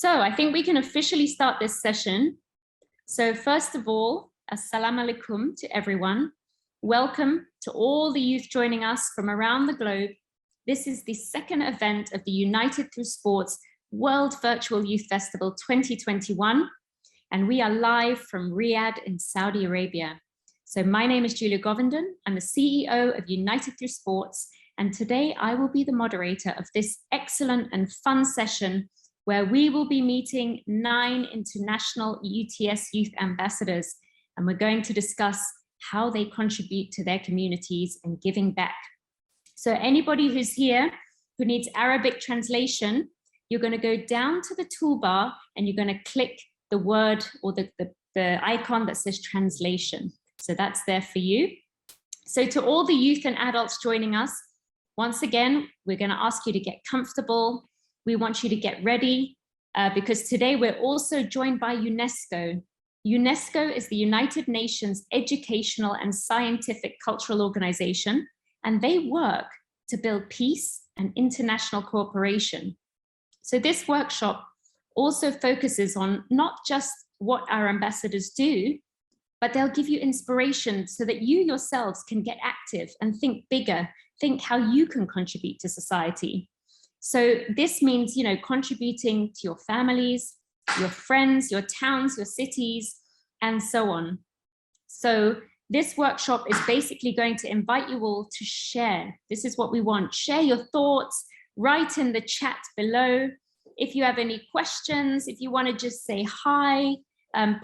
So I think we can officially start this session. So first of all, assalamu alaikum to everyone. Welcome to all the youth joining us from around the globe. This is the second event of the United Through Sports World Virtual Youth Festival 2021. And we are live from Riyadh in Saudi Arabia. So my name is Julia Govindan. I'm the CEO of United Through Sports. And today I will be the moderator of this excellent and fun session where we will be meeting 9 international UTS youth ambassadors, and we're going to discuss how they contribute to their communities and giving back. So anybody who's here who needs Arabic translation, you're going to go down to the toolbar and you're going to click the word or the icon that says translation. So that's there for you. So to all the youth and adults joining us, once again, we're going to ask you to get comfortable. We want you to get ready because today we're also joined by UNESCO. UNESCO is the United Nations Educational and Scientific Cultural Organization, and they work to build peace and international cooperation. So this workshop also focuses on not just what our ambassadors do, but they'll give you inspiration so that you yourselves can get active and think bigger, think how you can contribute to society. So this means, contributing to your families, your friends, your towns, your cities, and so on. So this workshop is basically going to invite you all to share. This is what we want. Share your thoughts, write in the chat below. If you have any questions, if you want to just say hi,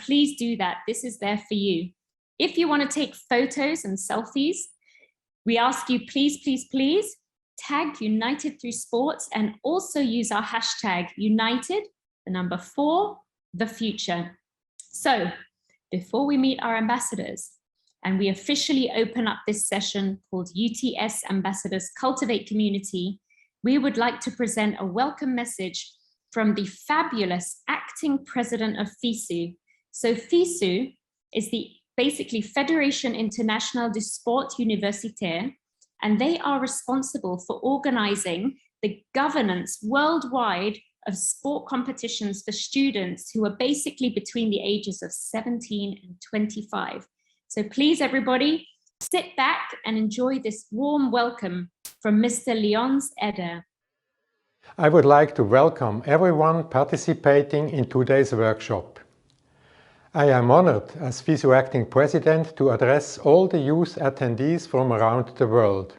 please do that. This is there for you. If you want to take photos and selfies, we ask you, please, tag United Through Sports and also use our hashtag United, the number 4, the future. So before we meet our ambassadors and we officially open up this session called UTS Ambassadors Cultivate Community, we would like to present a welcome message from the fabulous acting president of FISU. So FISU is the basically Fédération Internationale du Sport Universitaire, and they are responsible for organizing the governance worldwide of sport competitions for students who are basically between the ages of 17 and 25. So please, everybody, sit back and enjoy this warm welcome from Mr. Leonce Eder. I would like to welcome everyone participating in today's workshop. I am honored as FISU Acting President to address all the youth attendees from around the world.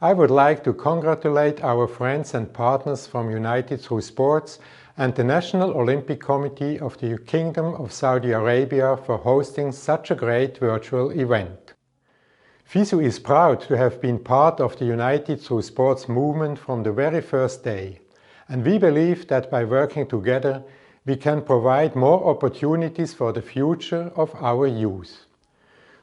I would like to congratulate our friends and partners from United Through Sports and the National Olympic Committee of the Kingdom of Saudi Arabia for hosting such a great virtual event. FISU is proud to have been part of the United Through Sports movement from the very first day, and we believe that by working together, we can provide more opportunities for the future of our youth.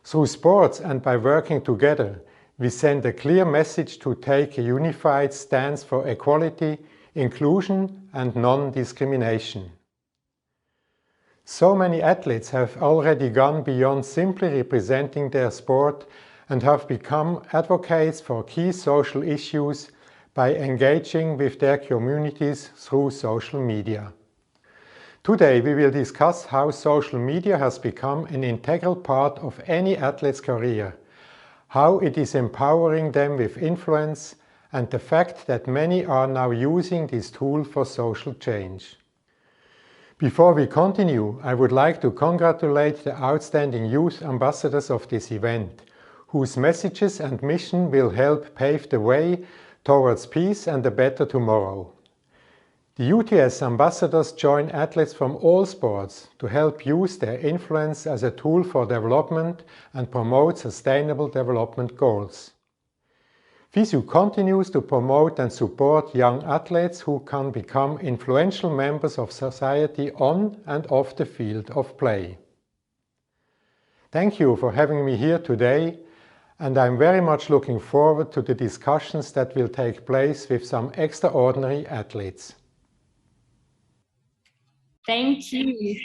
Through sports and by working together, we send a clear message to take a unified stance for equality, inclusion and non-discrimination. So many athletes have already gone beyond simply representing their sport and have become advocates for key social issues by engaging with their communities through social media. Today we will discuss how social media has become an integral part of any athlete's career, how it is empowering them with influence, and the fact that many are now using this tool for social change. Before we continue, I would like to congratulate the outstanding youth ambassadors of this event, whose messages and mission will help pave the way towards peace and a better tomorrow. The UTS ambassadors join athletes from all sports to help use their influence as a tool for development and promote sustainable development goals. FISU continues to promote and support young athletes who can become influential members of society on and off the field of play. Thank you for having me here today, and I'm very much looking forward to the discussions that will take place with some extraordinary athletes. Thank you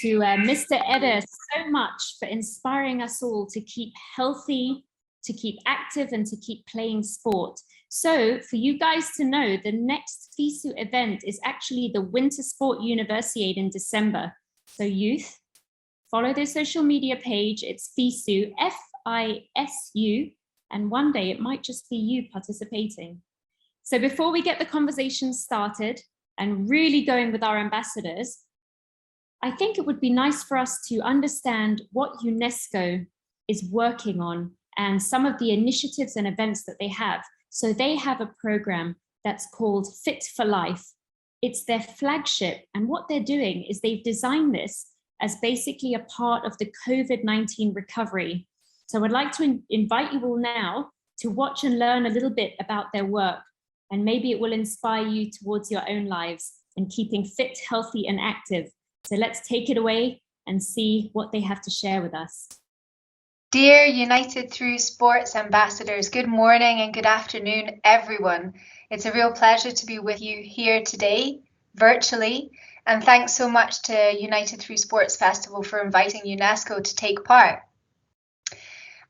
to Mr. Eder so much for inspiring us all to keep healthy, to keep active and to keep playing sport. So for you guys to know, the next FISU event is actually the Winter Sport Universiade in December. So youth, follow their social media page. It's FISU, F-I-S-U, and one day it might just be you participating. So before we get the conversation started and really going with our ambassadors, I think it would be nice for us to understand what UNESCO is working on and some of the initiatives and events that they have. So they have a program that's called Fit for Life. It's their flagship, and what they're doing is they've designed this as basically a part of the COVID-19 recovery. So I'd like to invite you all now to watch and learn a little bit about their work, and maybe it will inspire you towards your own lives and keeping fit, healthy, and active. So let's take it away and see what they have to share with us. Dear United Through Sports ambassadors, good morning and good afternoon, everyone. It's a real pleasure to be with you here today, virtually, and thanks so much to United Through Sports Festival for inviting UNESCO to take part.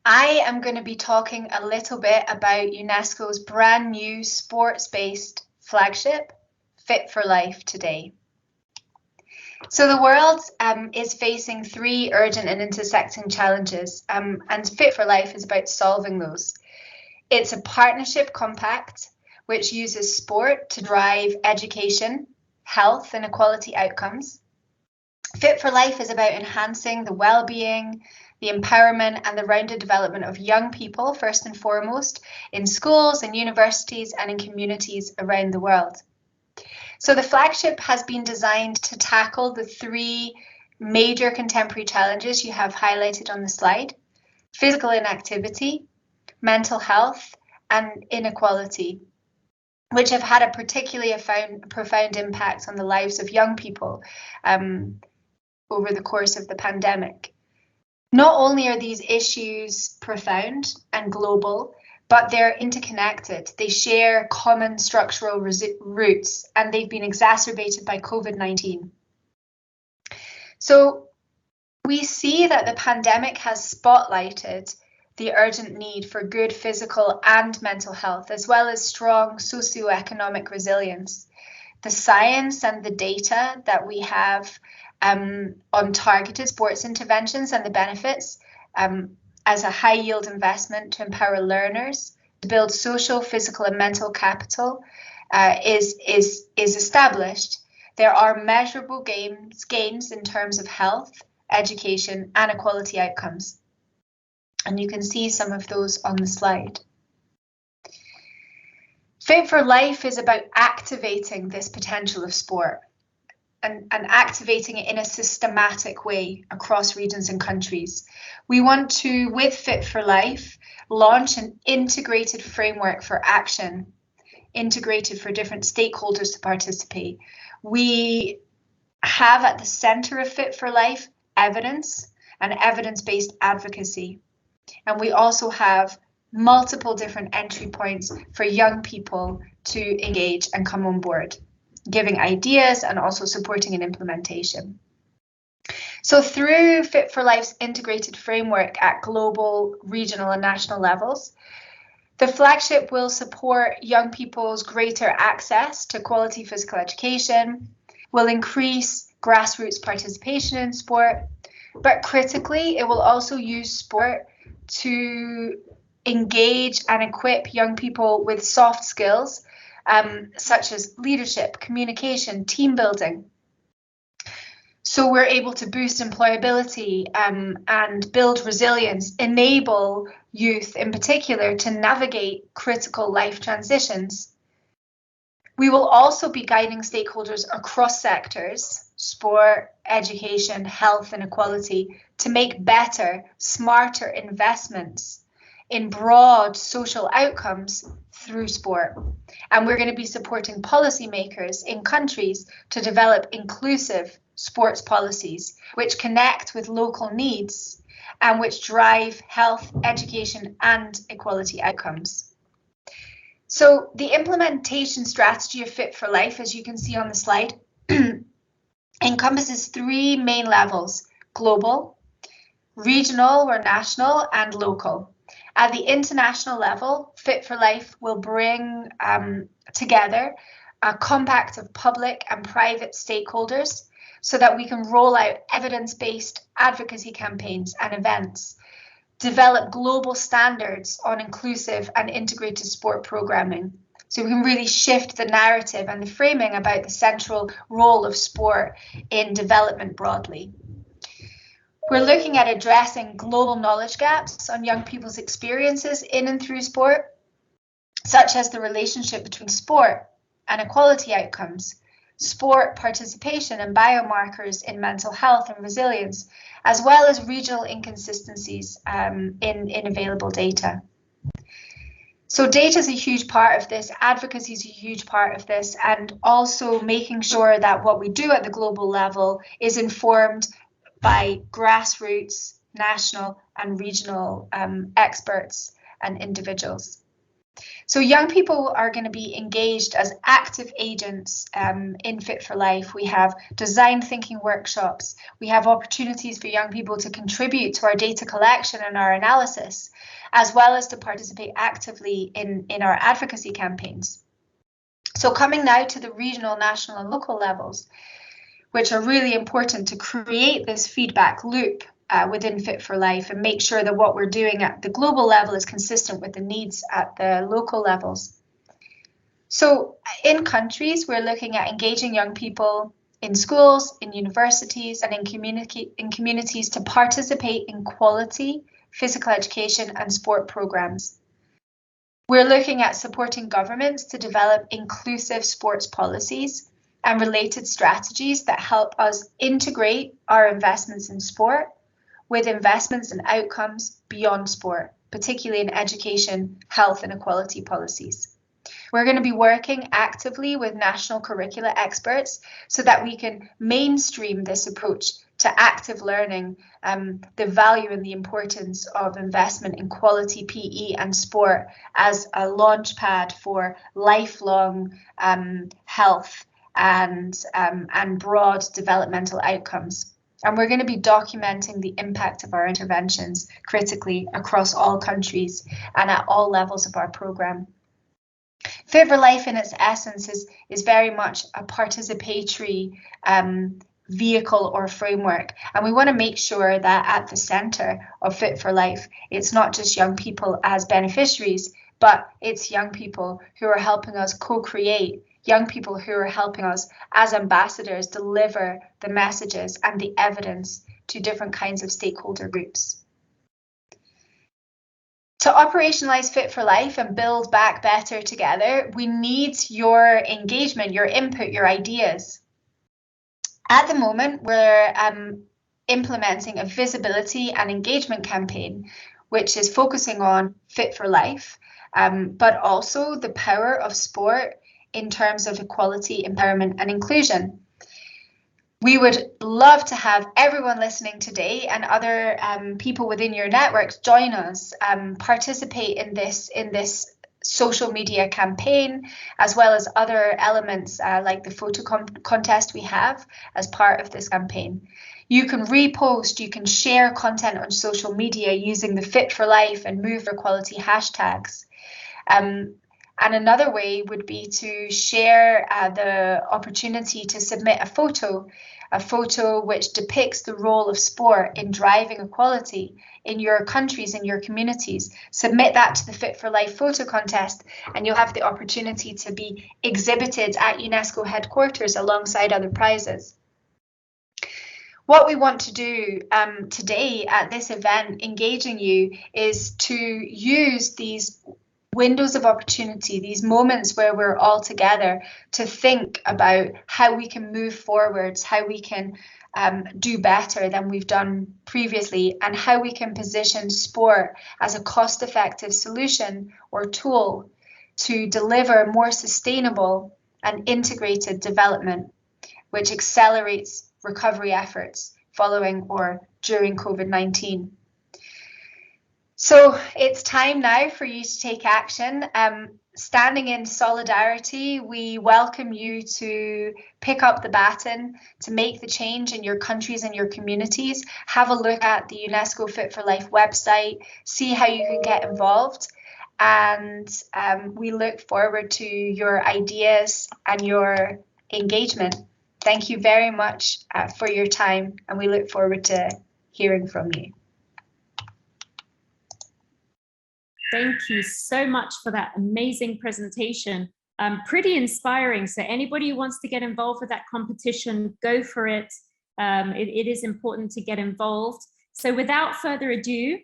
I am going to be talking a little bit about UNESCO's brand new sports-based flagship, Fit for Life, today. So the world is facing three urgent and intersecting challenges, and Fit for Life is about solving those. It's a partnership compact which uses sport to drive education, health and equality outcomes. Fit for Life is about enhancing the well-being, the empowerment and the rounded development of young people, first and foremost, in schools and universities and in communities around the world. So the flagship has been designed to tackle the three major contemporary challenges you have highlighted on the slide: physical inactivity, mental health, and inequality, which have had a particularly profound impact on the lives of young people over the course of the pandemic. Not only are these issues profound and global, but they're interconnected. They share common structural roots, and they've been exacerbated by COVID-19. So we see that the pandemic has spotlighted the urgent need for good physical and mental health, as well as strong socioeconomic resilience. The science and the data that we have on targeted sports interventions and the benefits as a high yield investment to empower learners, to build social, physical and mental capital is established. There are measurable gains in terms of health, education and equality outcomes. And you can see some of those on the slide. Fit for Life is about activating this potential of sport and activating it in a systematic way across regions and countries. We want to, with Fit for Life, launch an integrated framework for action, integrated for different stakeholders to participate. We have at the center of Fit for Life evidence and evidence-based advocacy. And we also have multiple different entry points for young people to engage and come on board, giving ideas and also supporting an implementation. So through Fit for Life's integrated framework at global, regional and national levels, the flagship will support young people's greater access to quality physical education, will increase grassroots participation in sport, but critically, it will also use sport to engage and equip young people with soft skills such as leadership, communication, team building. So we're able to boost employability and build resilience, enable youth in particular to navigate critical life transitions. We will also be guiding stakeholders across sectors, sport, education, health and equality, to make better, smarter investments in broad social outcomes through sport. And we're going to be supporting policymakers in countries to develop inclusive sports policies, which connect with local needs and which drive health, education and equality outcomes. So the implementation strategy of Fit for Life, as you can see on the slide, encompasses three main levels: global, regional or national, and local. At the international level, Fit for Life will bring together a compact of public and private stakeholders so that we can roll out evidence-based advocacy campaigns and events, develop global standards on inclusive and integrated sport programming. So we can really shift the narrative and the framing about the central role of sport in development broadly. We're looking at addressing global knowledge gaps on young people's experiences in and through sport, such as the relationship between sport and equality outcomes, sport participation and biomarkers in mental health and resilience, as well as regional inconsistencies in available data. So data is a huge part of this, advocacy is a huge part of this, and also making sure that what we do at the global level is informed by grassroots, national and regional experts and individuals. So young people are going to be engaged as active agents in Fit for Life. We have design thinking workshops. We have opportunities for young people to contribute to our data collection and our analysis, as well as to participate actively in our advocacy campaigns. So coming now to the regional, national and local levels, which are really important to create this feedback loop within Fit for Life and make sure that what we're doing at the global level is consistent with the needs at the local levels. So in countries, we're looking at engaging young people in schools, in universities and in communities to participate in quality physical education and sport programs. We're looking at supporting governments to develop inclusive sports policies and related strategies that help us integrate our investments in sport with investments and outcomes beyond sport, particularly in education, health and equality policies. We're going to be working actively with national curricula experts so that we can mainstream this approach to active learning, the value and the importance of investment in quality PE and sport as a launch pad for lifelong health and broad developmental outcomes. And we're going to be documenting the impact of our interventions critically across all countries and at all levels of our programme. Fit for Life in its essence is very much a participatory vehicle or framework. And we want to make sure that at the centre of Fit for Life, it's not just young people as beneficiaries, but it's young people who are helping us co-create, young people who are helping us as ambassadors deliver the messages and the evidence to different kinds of stakeholder groups. To operationalize Fit for Life and build back better together, we need your engagement, your input, your ideas. At the moment, we're implementing a visibility and engagement campaign, which is focusing on Fit for Life, but also the power of sport in terms of equality, empowerment and inclusion. We would love to have everyone listening today and other people within your networks join us, participate in this social media campaign, as well as other elements like the photo contest we have as part of this campaign. You can repost, you can share content on social media using the Fit for Life and Move for Equality hashtags. And another way would be to share the opportunity to submit a photo which depicts the role of sport in driving equality in your countries, in your communities. Submit that to the Fit for Life photo contest and you'll have the opportunity to be exhibited at UNESCO headquarters alongside other prizes. What we want to do today at this event, engaging you, is to use these windows of opportunity, these moments where we're all together, to think about how we can move forwards, how we can do better than we've done previously, and how we can position sport as a cost-effective solution or tool to deliver more sustainable and integrated development, which accelerates recovery efforts following or during COVID-19. So it's time now for you to take action. standing in solidarity, we welcome you to pick up the baton, to make the change in your countries and your communities. Have a look at the UNESCO Fit for Life website, see how you can get involved. And we look forward to your ideas and your engagement. Thank you very much for your time, and we look forward to hearing from you. Thank you so much for that amazing presentation. Pretty inspiring. So anybody who wants to get involved with that competition, go for it. It is important to get involved. So without further ado,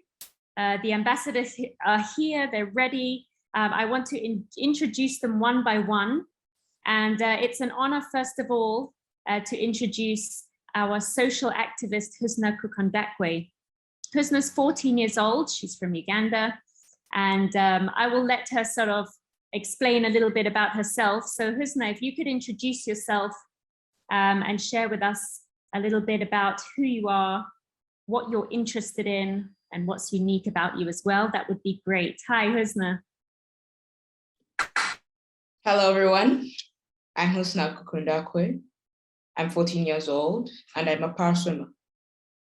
the ambassadors are here, they're ready. I want to introduce them one by one. And it's an honor, first of all, to introduce our social activist, Husna Kukondakwe. Husna's 14 years old, she's from Uganda. And I will let her sort of explain a little bit about herself. So Husna, if you could introduce yourself and share with us a little bit about who you are, what you're interested in, and what's unique about you as well, that would be great. Hi, Husna. Hello, everyone. I'm Husna Kukondakwe. I'm 14 years old, and I'm a power swimmer.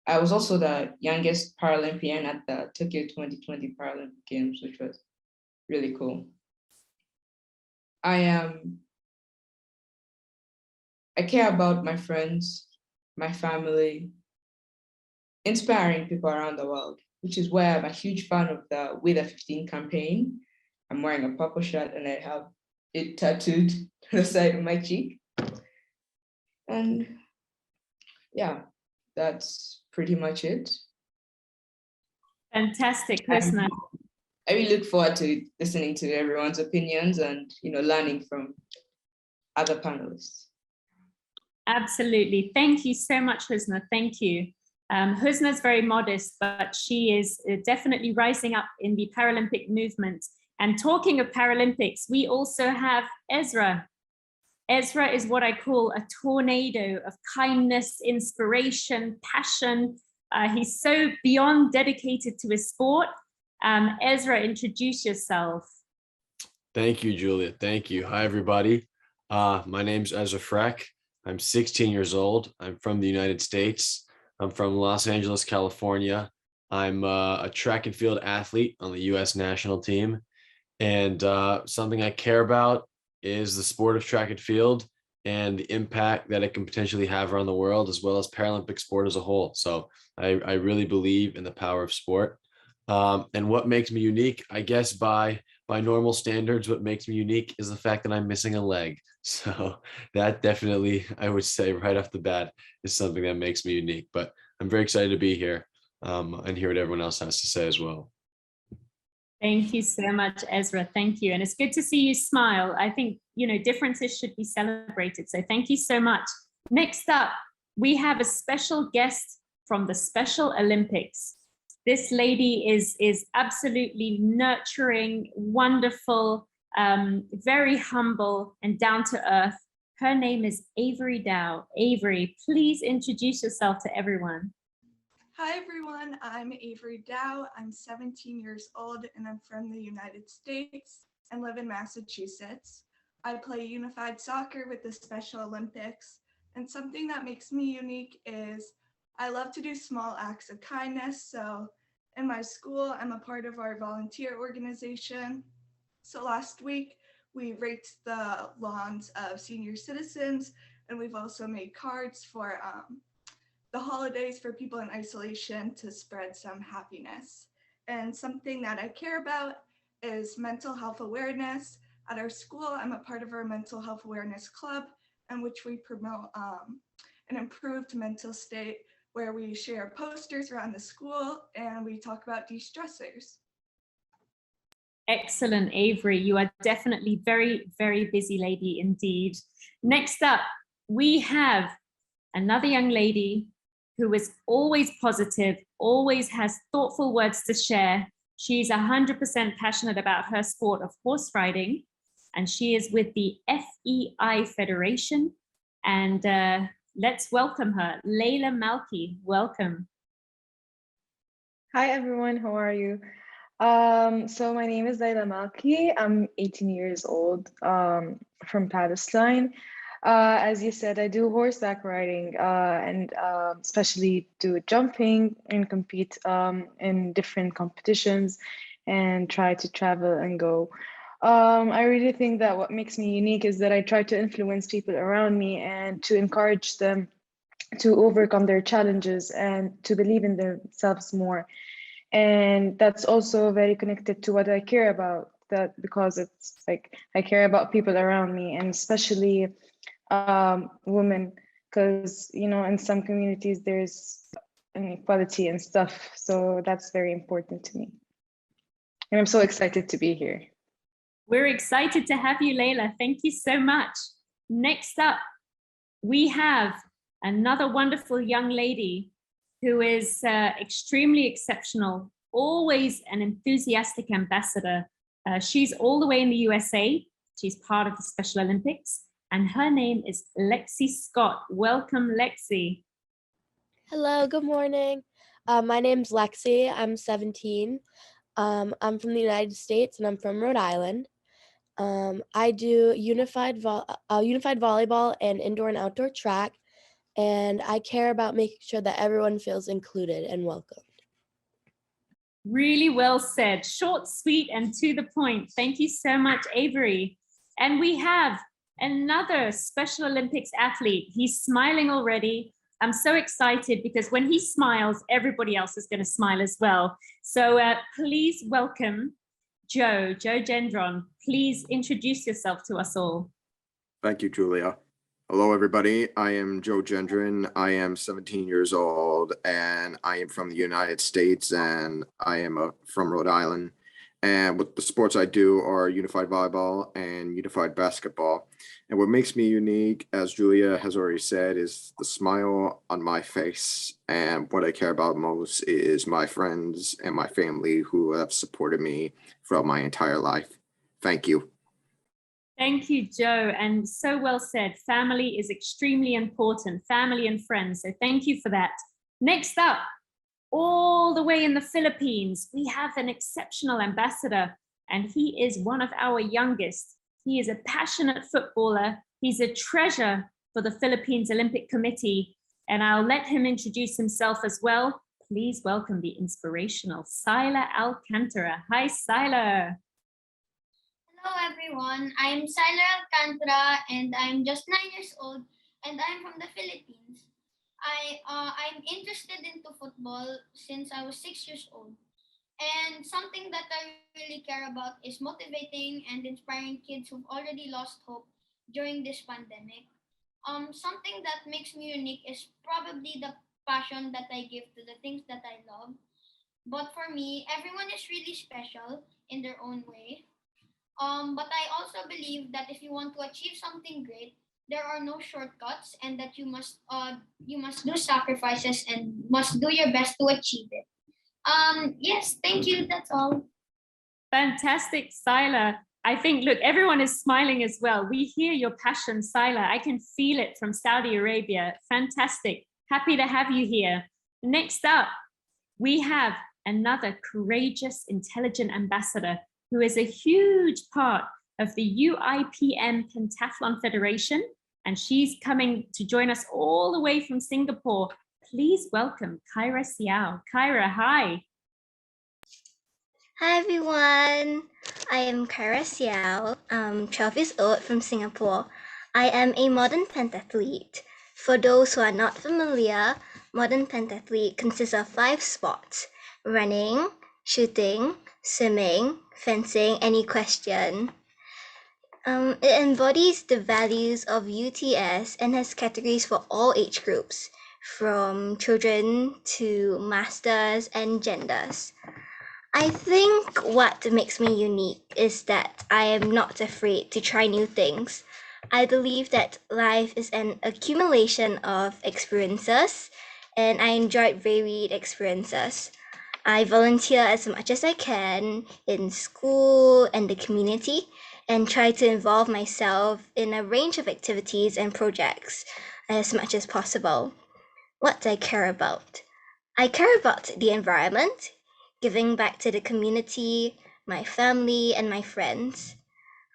I was also the youngest Paralympian at the Tokyo 2020 Paralympic Games, which was really cool. I care about my friends, my family, inspiring people around the world, which is why I'm a huge fan of the We the 15 campaign. I'm wearing a purple shirt and I have it tattooed to the side of my cheek. And yeah, that's pretty much it. Fantastic, Husna. I really look forward to listening to everyone's opinions and learning from other panelists. Absolutely. Thank you so much, Husna. Thank you. Husna is very modest, but she is definitely rising up in the Paralympic movement. And talking of Paralympics, we also have Ezra. Ezra is what I call a tornado of kindness, inspiration, passion. He's so beyond dedicated to his sport. Ezra, introduce yourself. Thank you, Julia. Thank you. Hi, everybody. My name's Ezra Freck. I'm 16 years old. I'm from the United States. I'm from Los Angeles, California. I'm a track and field athlete on the U.S. national team. And something I care about is the sport of track and field and the impact that it can potentially have around the world, as well as Paralympic sport as a whole. So I really believe in the power of sport. And what makes me unique, I guess by normal standards, what makes me unique is the fact that I'm missing a leg. So that definitely, I would say right off the bat, is something that makes me unique. But I'm very excited to be here and hear what everyone else has to say as well. Thank you so much, Ezra. Thank you. And it's good to see you smile. I think, differences should be celebrated. So thank you so much. Next up, we have a special guest from the Special Olympics. This lady is absolutely nurturing, wonderful, very humble and down to earth. Her name is Avery Dow. Avery, please introduce yourself to everyone. Hi everyone, I'm Avery Dow. I'm 17 years old and I'm from the United States and live in Massachusetts. I play unified soccer with the Special Olympics, and something that makes me unique is I love to do small acts of kindness. So in my school, I'm a part of our volunteer organization. So last week, we raked the lawns of senior citizens, and we've also made cards for the holidays for people in isolation to spread some happiness. And something that I care about is mental health awareness. At our school, I'm a part of our mental health awareness club, in which we promote an improved mental state, where we share posters around the school and we talk about de-stressors. Excellent, Avery. You are definitely very, very busy lady indeed. Next up, we have another young lady who is always positive, always has thoughtful words to share. She's 100% passionate about her sport of horse riding, and she is with the FEI Federation. And let's welcome her. Layla Malki, welcome. Hi everyone, how are you? So my name is Laila Malki. I'm 18 years old, from Palestine. As you said, I do horseback riding, and especially do jumping and compete in different competitions and try to travel and go. I really think that what makes me unique is that I try to influence people around me and to encourage them to overcome their challenges and to believe in themselves more. And that's also very connected to what I care about, that because it's like I care about people around me, and especially women, because in some communities there's inequality and stuff, so that's very important to me, and I'm so excited to be here. We're excited to have you, Layla. Thank you so much. Next up, we have another wonderful young lady who is extremely exceptional, always an enthusiastic ambassador. She's all the way in the USA. She's part of the Special Olympics, and her name is Lexi Scott. Welcome, Lexi. Hello, good morning. My name's Lexi. I'm 17. I'm from the United States and I'm from Rhode Island. I do unified volleyball and indoor and outdoor track, and I care about making sure that everyone feels included and welcomed. Really well said. Short, sweet, and to the point. Thank you so much, Avery. And we have another Special Olympics athlete. He's smiling already. I'm so excited because when he smiles, everybody else is going to smile as well. So please welcome Joe Gendron. Please introduce yourself to us all. Thank you, Julia. Hello, everybody. I am Joe Gendron. I am 17 years old, and I am from the United States, and I am from Rhode Island. And what the sports I do are unified volleyball and unified basketball. And what makes me unique, as Julia has already said, is the smile on my face. And what I care about most is my friends and my family who have supported me throughout my entire life. Thank you. Thank you, Joe. And so well said. Family is extremely important, family and friends. So thank you for that. Next up, all the way in the Philippines, we have an exceptional ambassador, and he is one of our youngest. He is a passionate footballer. He's a treasure for the Philippines Olympic Committee, and I'll let him introduce himself as well. Please welcome the inspirational Syla Alcantara. Hi, Syla. Hello, everyone. I'm Syla Alcantara, and I'm just 9 years old, and I'm from the Philippines. I'm interested into football since I was 6 years old. And something that I really care about is motivating and inspiring kids who've already lost hope during this pandemic. Something that makes me unique is probably the passion that I give to the things that I love. But for me, everyone is really special in their own way. But I also believe that if you want to achieve something great, there are no shortcuts, and that you must do sacrifices and must do your best to achieve it. Yes, thank you. That's all. Fantastic, Syla. I think, look, everyone is smiling as well. We hear your passion, Syla. I can feel it from Saudi Arabia. Fantastic. Happy to have you here. Next up, we have another courageous, intelligent ambassador who is a huge part of the UIPM Pentathlon Federation, and she's coming to join us all the way from Singapore. Please welcome Kyra Siao. Kyra, hi. Hi everyone, I am Kyra Siao. I'm 12 years old from Singapore. I am a modern pentathlete. For those who are not familiar, modern pentathlete consists of 5 sports: running, shooting, swimming, fencing, and equestrian. It embodies the values of UTS and has categories for all age groups, from children to masters and genders. I think what makes me unique is that I am not afraid to try new things. I believe that life is an accumulation of experiences, and I enjoyed varied experiences. I volunteer as much as I can in school and the community, and try to involve myself in a range of activities and projects as much as possible. What do I care about? I care about the environment, giving back to the community, my family, and my friends.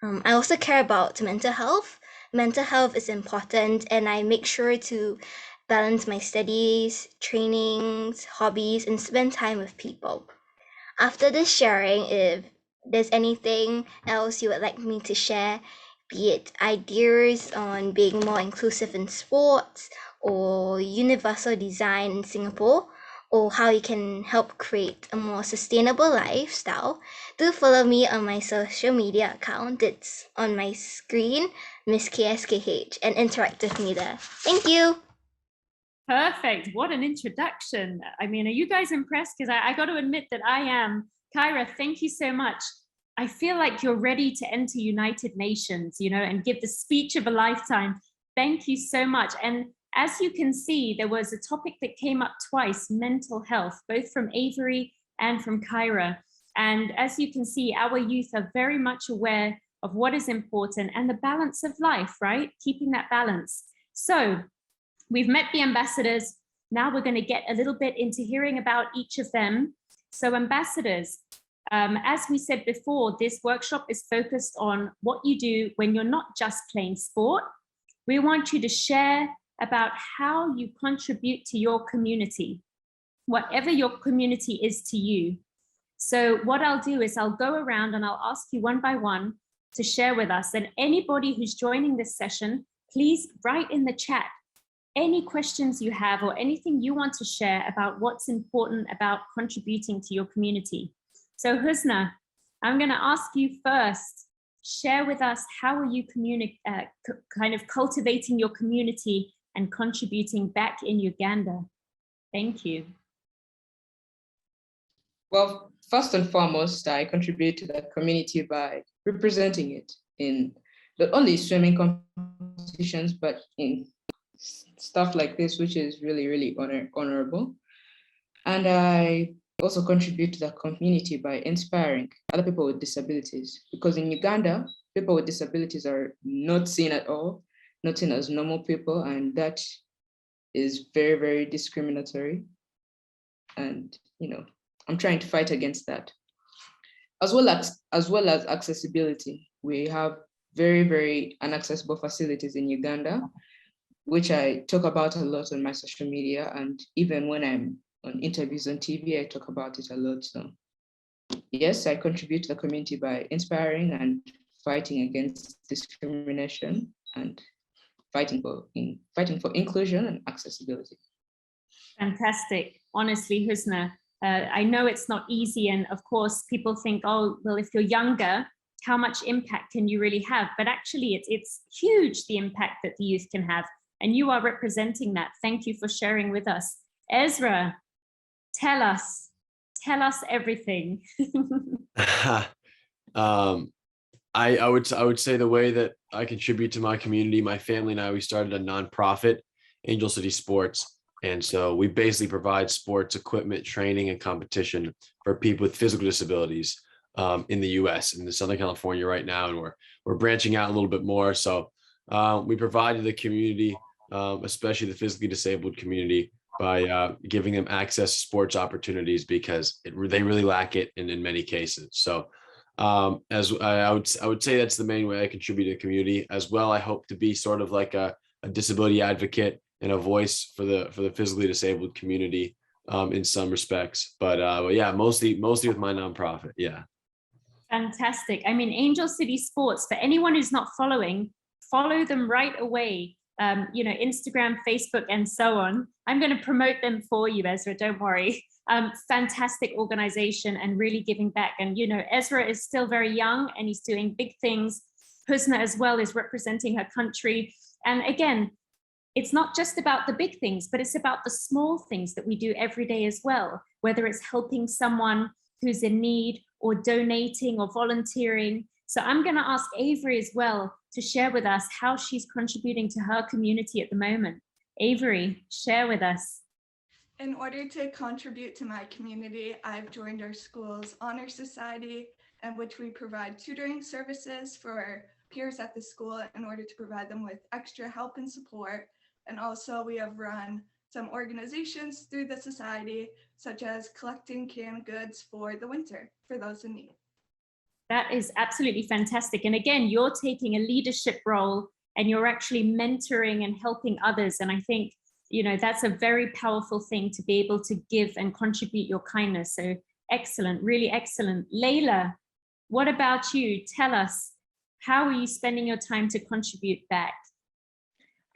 I also care about mental health. Mental health is important, and I make sure to balance my studies, trainings, hobbies, and spend time with people. After this sharing, if there's anything else you would like me to share, be it ideas on being more inclusive in sports or universal design in Singapore, or how you can help create a more sustainable lifestyle, do follow me on my social media account. It's on my screen, Miss KSKH, and interact with me there. Thank you. Perfect. What an introduction. I mean, are you guys impressed? Because I got to admit that I am. Kyra, thank you so much. I feel like you're ready to enter United Nations, you know, and give the speech of a lifetime. Thank you so much. And as you can see, there was a topic that came up twice, mental health, both from Avery and from Kyra. And as you can see, our youth are very much aware of what is important and the balance of life, right? Keeping that balance. So we've met the ambassadors. Now we're going to get a little bit into hearing about each of them. So ambassadors, as we said before, this workshop is focused on what you do when you're not just playing sport. We want you to share about how you contribute to your community, whatever your community is to you. So what I'll do is I'll go around and I'll ask you one by one to share with us. And anybody who's joining this session, please write in the chat any questions you have or anything you want to share about what's important about contributing to your community. So Husna, I'm going to ask you first, share with us how are you kind of cultivating your community and contributing back in Uganda. Thank you. Well, first and foremost, I contribute to the community by representing it in not only swimming competitions, but in stuff like this, which is really, really honorable. And I also contribute to the community by inspiring other people with disabilities, because in Uganda, people with disabilities are not seen at all, not seen as normal people, and that is very, very discriminatory. And, you know, I'm trying to fight against that. As well as accessibility. We have very, very inaccessible facilities in Uganda, which I talk about a lot on my social media. And even when I'm on interviews on TV, I talk about it a lot. So yes, I contribute to the community by inspiring and fighting against discrimination and fighting for inclusion and accessibility. Fantastic. Honestly, Husna, I know it's not easy. And of course, people think, oh, well, if you're younger, how much impact can you really have? But actually, it's huge, the impact that the youth can have. And you are representing that. Thank you for sharing with us. Ezra, tell us everything. I would say the way that I contribute to my community, my family and I, we started a nonprofit, Angel City Sports. And so we basically provide sports equipment, training, and competition for people with physical disabilities in the US, in Southern California right now. And we're branching out a little bit more. So we provide to the community, especially the physically disabled community, by giving them access to sports opportunities, because they really lack it in many cases. So as I would say that's the main way I contribute to the community. As well, I hope to be sort of like a disability advocate and a voice for the physically disabled community in some respects. But yeah, mostly with my nonprofit. Yeah. Fantastic. I mean, Angel City Sports, for anyone who's not following, follow them right away. You know, Instagram, Facebook, and so on. I'm going to promote them for you, Ezra, don't worry. Fantastic organization and really giving back. And, you know, Ezra is still very young and he's doing big things. Husna as well is representing her country. And again, it's not just about the big things, but it's about the small things that we do every day as well, whether it's helping someone who's in need or donating or volunteering. So I'm going to ask Avery as well to share with us how she's contributing to her community at the moment. Avery, share with us. In order to contribute to my community, I've joined our school's Honor Society, in which we provide tutoring services for peers at the school in order to provide them with extra help and support. And also we have run some organizations through the society, such as collecting canned goods for the winter for those in need. That is absolutely fantastic. And again, you're taking a leadership role and you're actually mentoring and helping others. And I think, you know, that's a very powerful thing to be able to give and contribute your kindness. So excellent, really excellent. Layla, what about you? Tell us, how are you spending your time to contribute back?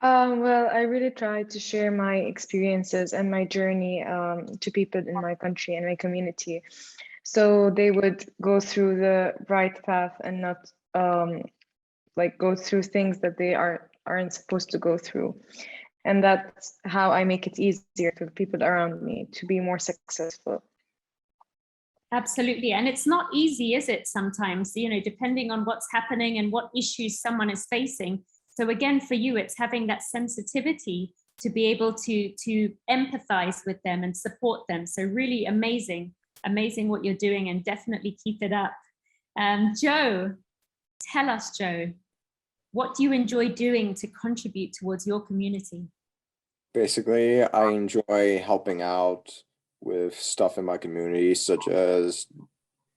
Well, I really try to share my experiences and my journey to people in my country and my community, so they would go through the right path and not like go through things that they aren't supposed to go through. And that's how I make it easier for the people around me to be more successful. Absolutely. And it's not easy, is it? Sometimes, you know, depending on what's happening and what issues someone is facing. So again, for you, it's having that sensitivity to be able to empathize with them and support them. So really amazing what you're doing, and definitely keep it up. Joe, tell us, Joe, what do you enjoy doing to contribute towards your community? Basically, I enjoy helping out with stuff in my community, such as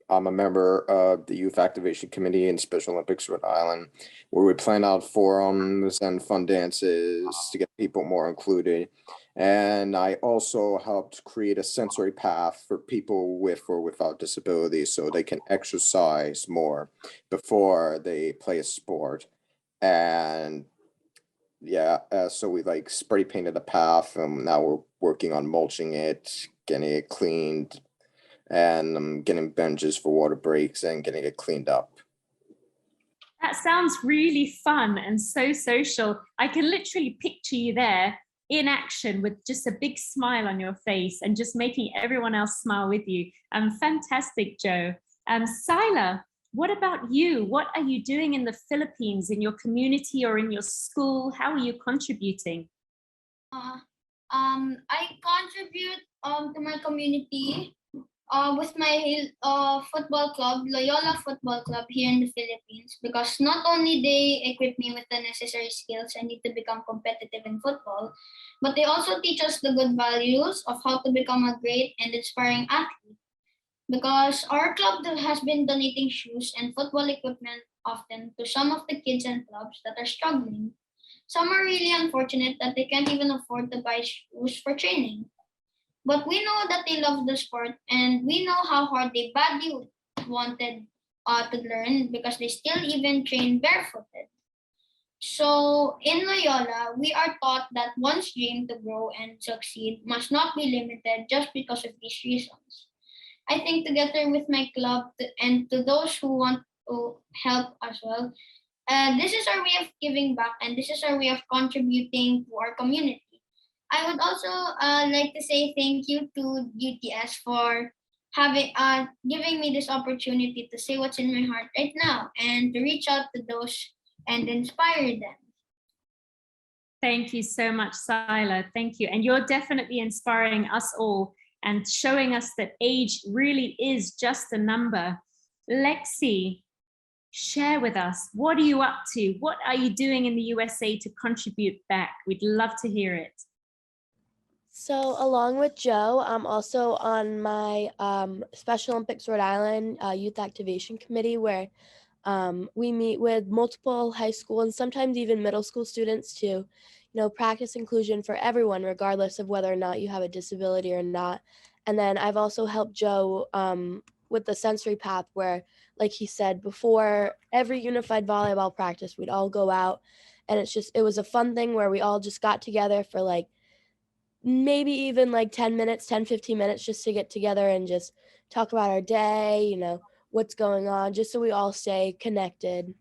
I'm a member of the Youth Activation Committee in Special Olympics Rhode Island, where we plan out forums and fun dances to get people more included. And I also helped create a sensory path for people with or without disabilities so they can exercise more before they play a sport. And yeah, so we like spray painted a path, and now we're working on mulching it, getting it cleaned, and getting benches for water breaks and getting it cleaned up. That sounds really fun and so social. I can literally picture you there in action with just a big smile on your face and just making everyone else smile with you. Fantastic, Joe. Sila, what about you? What are you doing in the Philippines, in your community or in your school? How are you contributing? I contribute to my community with my football club, Loyola Football Club here in the Philippines, because not only they equip me with the necessary skills I need to become competitive in football, but they also teach us the good values of how to become a great and inspiring athlete. Because our club has been donating shoes and football equipment often to some of the kids and clubs that are struggling. Some are really unfortunate that they can't even afford to buy shoes for training. But we know that they love the sport, and we know how hard they badly wanted to learn, because they still even train barefooted. So in Loyola, we are taught that one's dream to grow and succeed must not be limited just because of these reasons. I think together with my club and to those who want to help as well, this is our way of giving back, and this is our way of contributing to our community. I would also like to say thank you to UTS for giving me this opportunity to say what's in my heart right now and to reach out to those and inspire them. Thank you so much, Sila. Thank you. And you're definitely inspiring us all and showing us that age really is just a number. Lexi, share with us, what are you up to? What are you doing in the USA to contribute back? We'd love to hear it. So along with Joe, I'm also on my Special Olympics Rhode Island Youth Activation Committee, where we meet with multiple high school and sometimes even middle school students to, practice inclusion for everyone, regardless of whether or not you have a disability or not. And then I've also helped Joe with the sensory path, where, like he said, before every unified volleyball practice, we'd all go out, and it was a fun thing where we all just got together for like maybe even like 10 minutes, 10, 15 minutes just to get together and just talk about our day, what's going on, just so we all stay connected.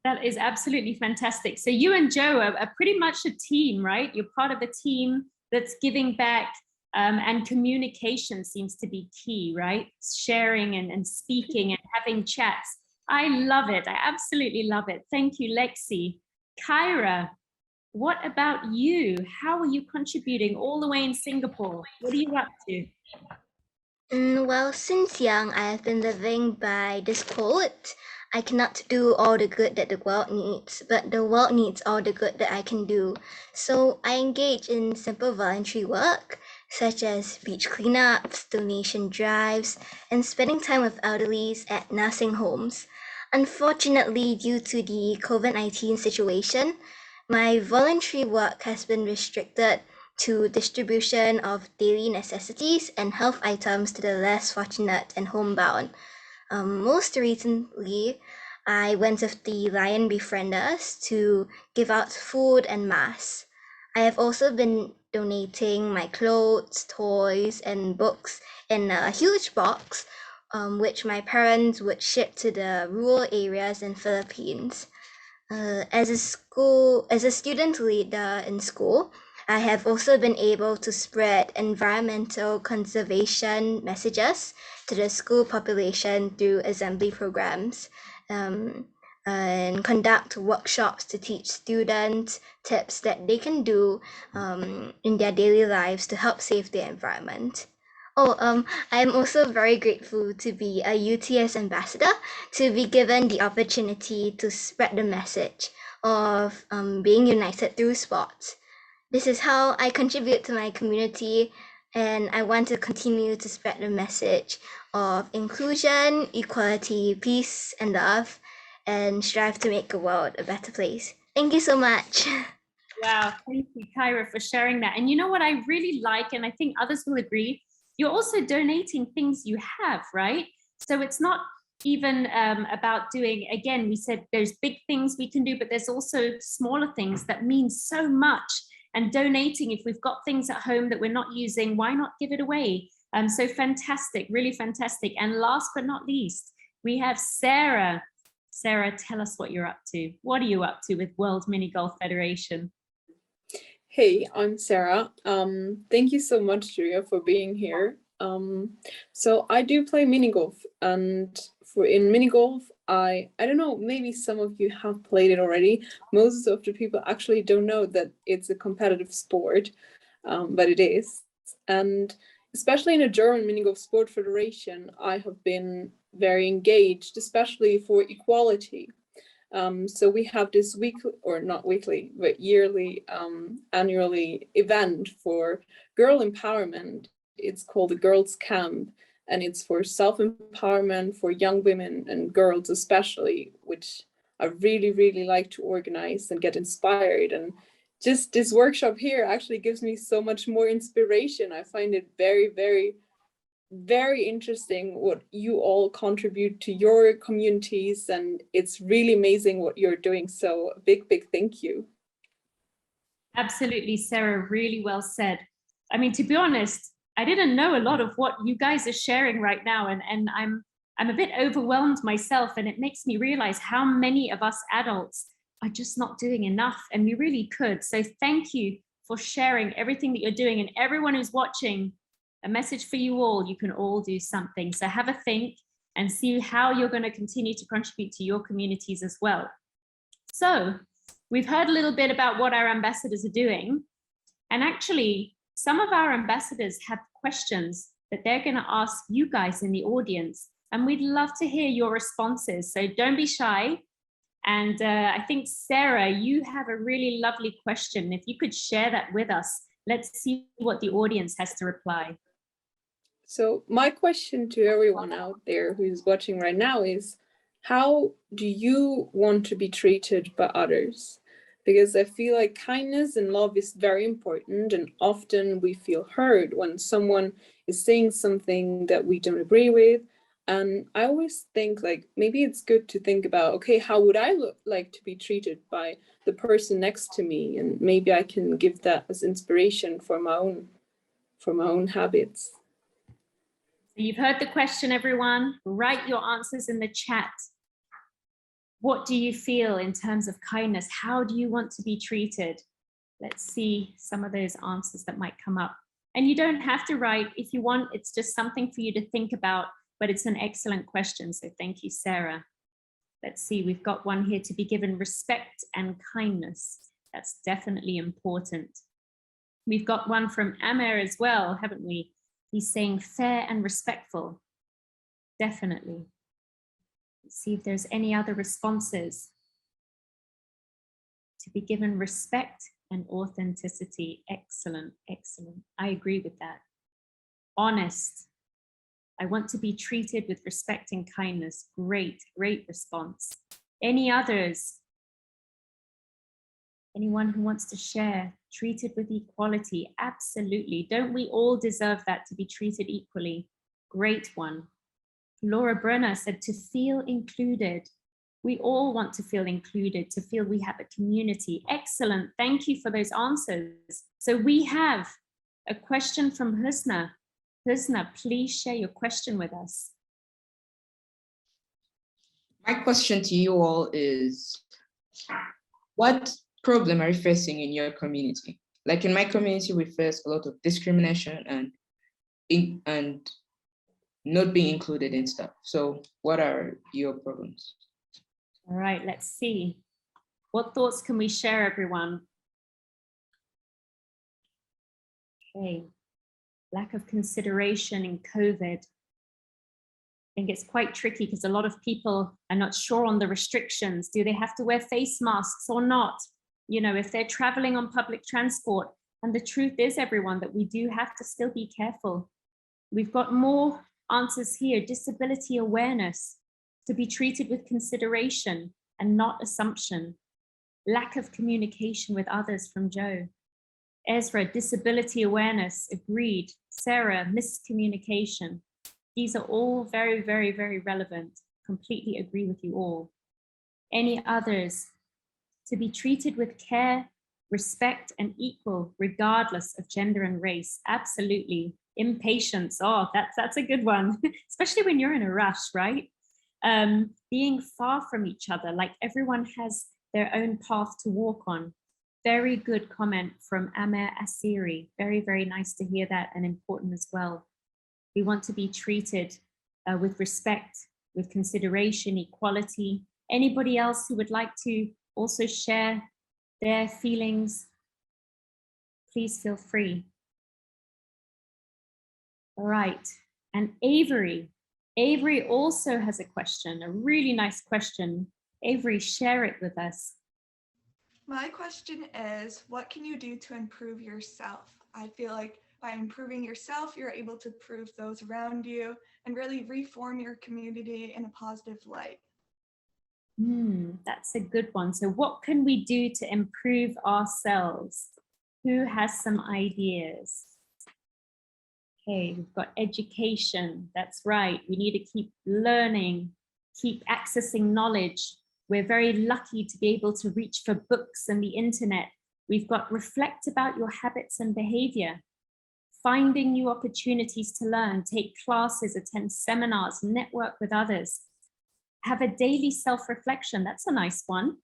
That is absolutely fantastic. So you and Joe are pretty much a team, right? You're part of a team that's giving back, and communication seems to be key, right? Sharing and speaking and having chats. I love it. I absolutely love it. Thank you, Lexi. Kyra, what about you? How are you contributing all the way in Singapore? What are you up to? Well, since young, I have been living by this quote. I cannot do all the good that the world needs, but the world needs all the good that I can do. So I engage in simple voluntary work, such as beach cleanups, donation drives, and spending time with elderlies at nursing homes. Unfortunately, due to the COVID-19 situation, my voluntary work has been restricted to distribution of daily necessities and health items to the less fortunate and homebound. Most recently, I went with the Lion Befrienders to give out food and masks. I have also been donating my clothes, toys, and books in a huge box, which my parents would ship to the rural areas in Philippines. As a student leader in school, I have also been able to spread environmental conservation messages to the school population through assembly programs, and conduct workshops to teach students tips that they can do in their daily lives to help save the environment. I am also very grateful to be a UTS ambassador, to be given the opportunity to spread the message of being united through sports. This is how I contribute to my community, and I want to continue to spread the message of inclusion, equality, peace, and love, and strive to make the world a better place. Thank you so much. Wow, thank you, Kyra, for sharing that. And you know what I really like, and I think others will agree, you're also donating things you have, right? So it's not even about doing, again, we said there's big things we can do, but there's also smaller things that mean so much. And donating, if we've got things at home that we're not using, why not give it away? So fantastic, really fantastic. And last but not least, we have Sarah. Sarah, tell us what you're up to. What are you up to with World Mini Golf Federation? Hey, I'm Sarah. Thank you so much, Julia, for being here. So I do play mini golf, and in mini golf, I don't know, maybe some of you have played it already. Most of the people actually don't know that it's a competitive sport, but it is. And especially in the German Mini Golf Sport Federation, I have been very engaged, especially for equality. So we have this weekly, or not weekly, but yearly, annually event for girl empowerment. It's called the Girls Camp, and it's for self-empowerment for young women and girls especially, which I really, really like to organize and get inspired. And just this workshop here actually gives me so much more inspiration. I find it very, very, very interesting what you all contribute to your communities, and it's really amazing what you're doing. So a big, big thank you. Absolutely, Sarah, really well said. I mean, to be honest, I didn't know a lot of what you guys are sharing right now, and I'm a bit overwhelmed myself, and it makes me realize how many of us adults are just not doing enough, and we really could. So thank you for sharing everything that you're doing, and everyone who's watching, a message for you all, you can all do something. So have a think and see how you're going to continue to contribute to your communities as well. So we've heard a little bit about what our ambassadors are doing, and actually some of our ambassadors have questions that they're going to ask you guys in the audience, and we'd love to hear your responses. So don't be shy. And I think, Sarah, you have a really lovely question. If you could share that with us, let's see what the audience has to reply. So my question to everyone out there who's watching right now is, how do you want to be treated by others? Because I feel like kindness and love is very important, and often we feel hurt when someone is saying something that we don't agree with. And I always think like, maybe it's good to think about, okay, how would I like to be treated by the person next to me? And maybe I can give that as inspiration for my own habits. So you've heard the question, everyone. Write your answers in the chat. What do you feel in terms of kindness? How do you want to be treated? Let's see some of those answers that might come up. And you don't have to write if you want. It's just something for you to think about, but it's an excellent question. So thank you, Sarah. Let's see, we've got one here: to be given respect and kindness. That's definitely important. We've got one from Amer as well, haven't we? He's saying fair and respectful. Definitely. Let's see if there's any other responses. To be given respect and authenticity. Excellent, excellent. I agree with that. Honest. I want to be treated with respect and kindness. Great, great response. Any others? Anyone who wants to share? Treated with equality. Absolutely. Don't we all deserve that, to be treated equally? Great one. Laura Brenner said to feel included. We all want to feel included, to feel we have a community. Excellent. Thank you for those answers. So we have a question from Husna. Husna, please share your question with us. My question to you all is, what problem are you facing in your community? Like in my community, we face a lot of discrimination and not being included in stuff. So what are your problems? All right, let's see. What thoughts can we share, everyone? Okay, lack of consideration in COVID. I think it's quite tricky because a lot of people are not sure on the restrictions. Do they have to wear face masks or not? You know, if they're traveling on public transport. And the truth is, everyone, that we do have to still be careful. We've got more answers here. Disability awareness, to be treated with consideration and not assumption. Lack of communication with others from Joe. Ezra, disability awareness, agreed. Sarah, miscommunication. These are all very, very, very relevant. Completely agree with you all. Any others? To be treated with care, respect, and equal, regardless of gender and race. Absolutely. Impatience, oh, that's a good one, especially when you're in a rush, right? Being far from each other, like everyone has their own path to walk on. Very good comment from Amer Asiri. Very, very nice to hear that, and important as well. We want to be treated with respect, with consideration, equality. Anybody else who would like to also share their feelings, please feel free. All right, and Avery. Avery also has a question, a really nice question. Avery, share it with us. My question is, what can you do to improve yourself? I feel like by improving yourself, you're able to improve those around you and really reform your community in a positive light. That's a good one. So what can we do to improve ourselves? Who has some ideas? Okay, we've got education. That's right. We need to keep learning, keep accessing knowledge. We're very lucky to be able to reach for books and the internet. We've got reflect about your habits and behavior, finding new opportunities to learn, take classes, attend seminars, network with others. Have a daily self-reflection. That's a nice one.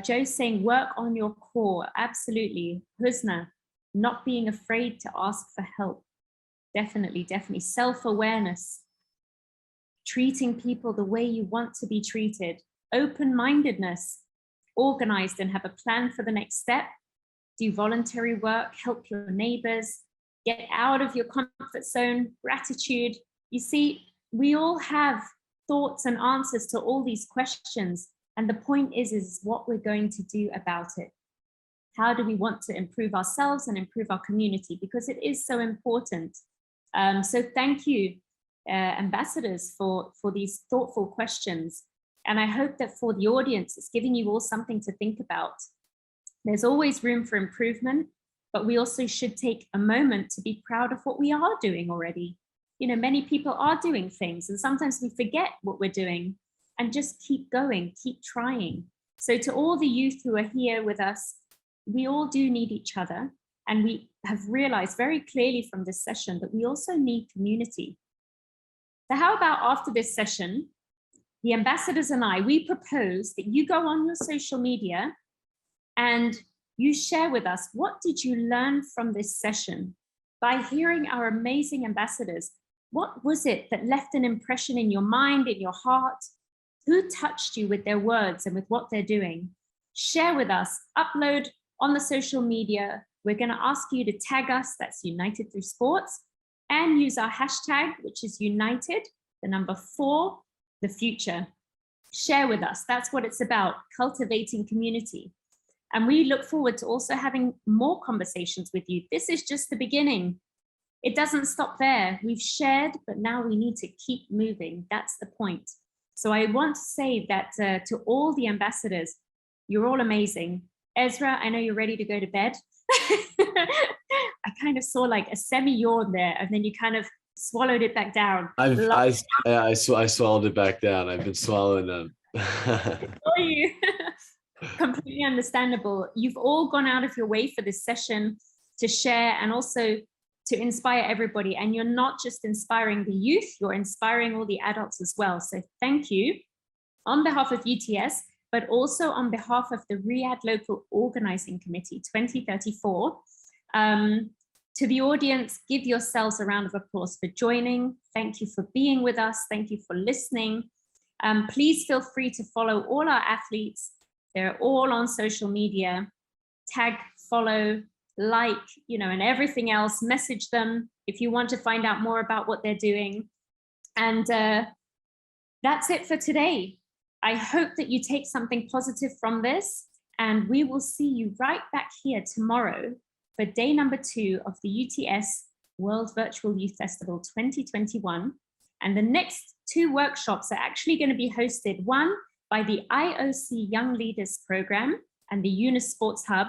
Joe's saying work on your core. Absolutely. Husna, not being afraid to ask for help. Definitely, definitely. Self-awareness. Treating people the way you want to be treated. Open-mindedness. Organized and have a plan for the next step. Do voluntary work. Help your neighbors. Get out of your comfort zone. Gratitude. You see, we all have thoughts and answers to all these questions. And the point is what we're going to do about it. How do we want to improve ourselves and improve our community? Because it is so important. So thank you, ambassadors, for these thoughtful questions. And I hope that for the audience, it's giving you all something to think about. There's always room for improvement, but we also should take a moment to be proud of what we are doing already. You know, many people are doing things, and sometimes we forget what we're doing and just keep going, keep trying. So to all the youth who are here with us, we all do need each other. And we have realized very clearly from this session that we also need community. So how about after this session, the ambassadors and I, we propose that you go on your social media and you share with us, what did you learn from this session? By hearing our amazing ambassadors, what was it that left an impression in your mind, in your heart? Who touched you with their words and with what they're doing? Share with us, upload on the social media. We're going to ask you to tag us, that's United Through Sports, and use our hashtag, which is United, the number 4, the future. share with us. That's what it's about, cultivating community. And we look forward to also having more conversations with you. This is just the beginning. It doesn't stop there. We've shared, but now we need to keep moving. That's the point. So I want to say that to all the ambassadors, you're all amazing. Ezra, I know you're ready to go to bed. I kind of saw like a semi-yawn there, and then you kind of swallowed it back down. I swallowed it back down. I've been swallowing them. You. Completely understandable. You've all gone out of your way for this session to share and also to inspire everybody. And you're not just inspiring the youth, you're inspiring all the adults as well. So thank you on behalf of UTS, but also on behalf of the Riyadh Local Organizing Committee 2034. To the audience, give yourselves a round of applause for joining. Thank you for being with us. Thank you for listening. Please feel free to follow all our athletes. They're all on social media. Tag, follow, like, and everything else. Message them if you want to find out more about what they're doing. And that's it for today. I hope that you take something positive from this, and we will see you right back here tomorrow for day number 2 of the UTS World Virtual Youth Festival 2021. And the next 2 workshops are actually going to be hosted, one by the IOC Young Leaders Program and the UNESCO Hub.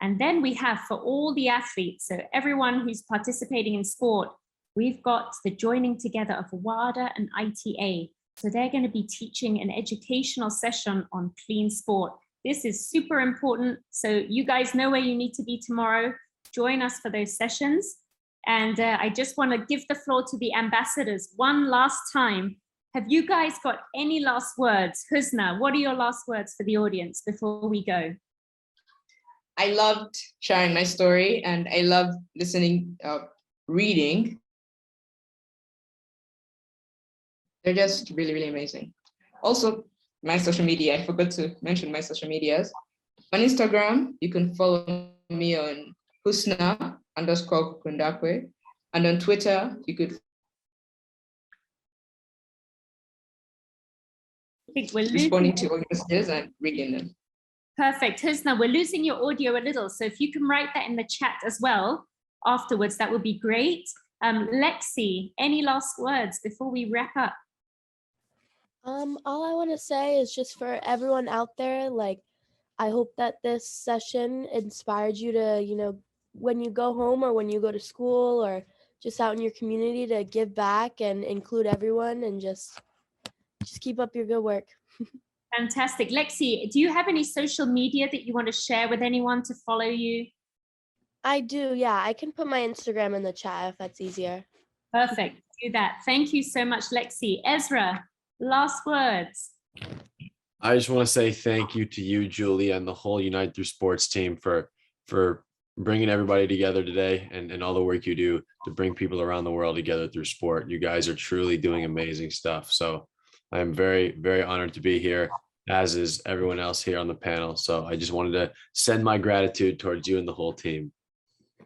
And then we have for all the athletes, so everyone who's participating in sport, we've got the joining together of WADA and ITA. So they're going to be teaching an educational session on clean sport. This is super important. So you guys know where you need to be tomorrow. Join us for those sessions. And I just want to give the floor to the ambassadors one last time. Have you guys got any last words? Husna, what are your last words for the audience before we go? I loved sharing my story, and I loved listening, reading. They're just really, really amazing. Also, my social media, I forgot to mention my social medias. On Instagram, you can follow me on Husna_Kundakwe. And on Twitter, you could responding to all messages and reading them. Perfect. Husna, we're losing your audio a little. So if you can write that in the chat as well afterwards, that would be great. Lexi, any last words before we wrap up? All I want to say is just for everyone out there, like, I hope that this session inspired you to, when you go home or when you go to school or just out in your community, to give back and include everyone and just keep up your good work. Fantastic. Lexi, do you have any social media that you want to share with anyone to follow you? I do, yeah. I can put my Instagram in the chat if that's easier. Perfect. Do that. Thank you so much, Lexi. Ezra, last words. I just want to say thank you to you, Julia, and the whole Unite Through Sports team for bringing everybody together today and all the work you do to bring people around the world together through sport. You guys are truly doing amazing stuff. So I'm very, very honored to be here, as is everyone else here on the panel. So I just wanted to send my gratitude towards you and the whole team.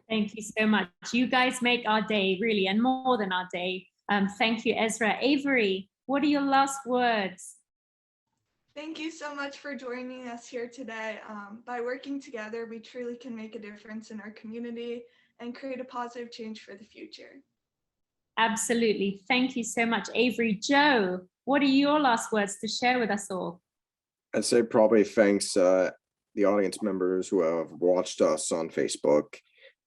Thank you so much. You guys make our day, really, and more than our day. Thank you, Ezra. Avery, what are your last words? Thank you so much for joining us here today. By working together, we truly can make a difference in our community and create a positive change for the future. Absolutely. Thank you so much, Avery. Joe, what are your last words to share with us all? I'd say probably thanks the audience members who have watched us on Facebook,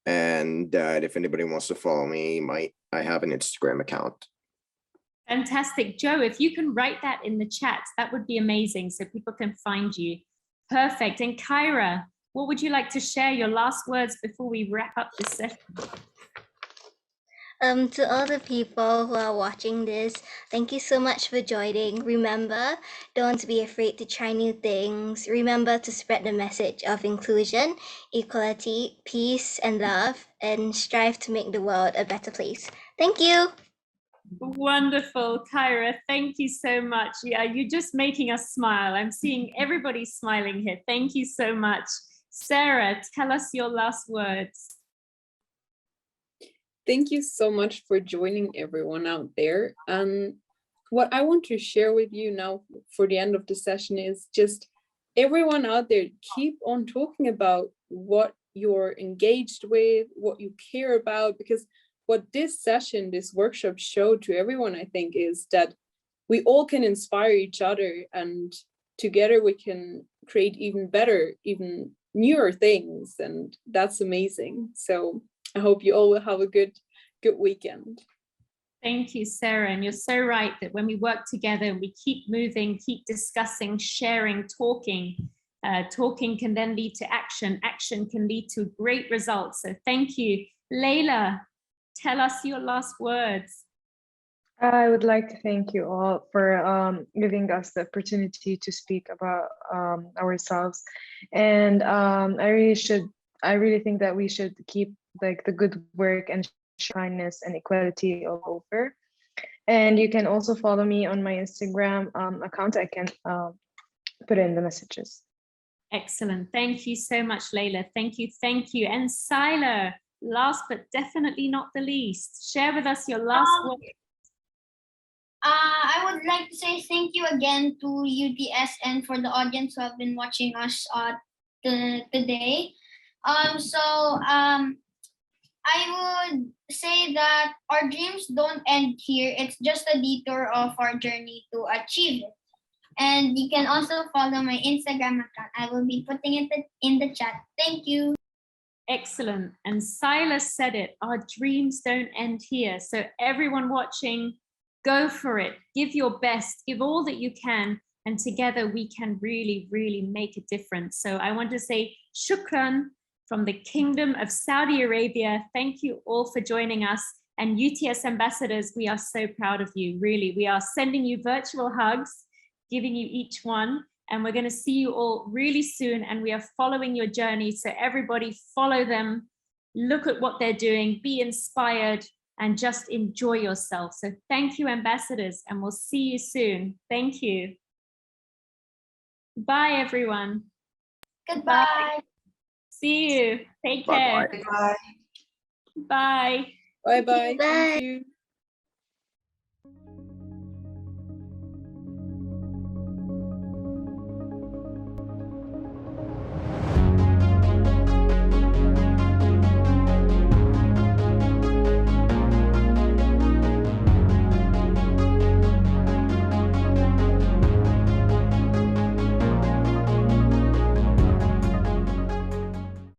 and that if anybody wants to follow me, I have an Instagram account. Fantastic. Joe, if you can write that in the chat, that would be amazing so people can find you. Perfect. And Kyra, what would you like to share your last words before we wrap up this session? To all the people who are watching this, thank you so much for joining. Remember, don't be afraid to try new things. Remember to spread the message of inclusion, equality, peace, and love, and strive to make the world a better place. Thank you. Wonderful, Kyra. Thank you so much. Yeah, you're just making us smile. I'm seeing everybody smiling here. Thank you so much. Sarah, tell us your last words. Thank you so much for joining everyone out there. what I want to share with you now for the end of the session is just everyone out there, keep on talking about what you're engaged with, what you care about, because what this session, this workshop showed to everyone, I think, is that we all can inspire each other, and together we can create even better, even newer things, and that's amazing. So I hope you all will have a good weekend. Thank you, Sarah. And you're so right that when we work together, we keep moving, keep discussing, sharing, talking. Talking can then lead to action. Action can lead to great results. So thank you. Layla, tell us your last words. I would like to thank you all for giving us the opportunity to speak about ourselves. And I really think that we should keep like the good work and kindness and equality all over. And you can also follow me on my Instagram account. I can put in the messages. Excellent. Thank you so much, Layla. Thank you. Thank you. And Sila, last but definitely not the least, share with us your last word. I would like to say thank you again to UTS and for the audience who have been watching us today. I would say that our dreams don't end here. It's just a detour of our journey to achieve it. And you can also follow my Instagram account. I will be putting it in the chat. Thank you. Excellent. And Silas said it, our dreams don't end here. So everyone watching, go for it. Give your best, give all that you can. And together we can really, really make a difference. So I want to say shukran from the Kingdom of Saudi Arabia. Thank you all for joining us. And UTS ambassadors, we are so proud of you, really. We are sending you virtual hugs, giving you each one. And we're going to see you all really soon. And we are following your journey. So everybody follow them, look at what they're doing, be inspired, and just enjoy yourself. So thank you, ambassadors, and we'll see you soon. Thank you. Bye, everyone. Goodbye. Bye. See you. Take care. Bye-bye. Bye. Bye-bye. Bye. Thank you.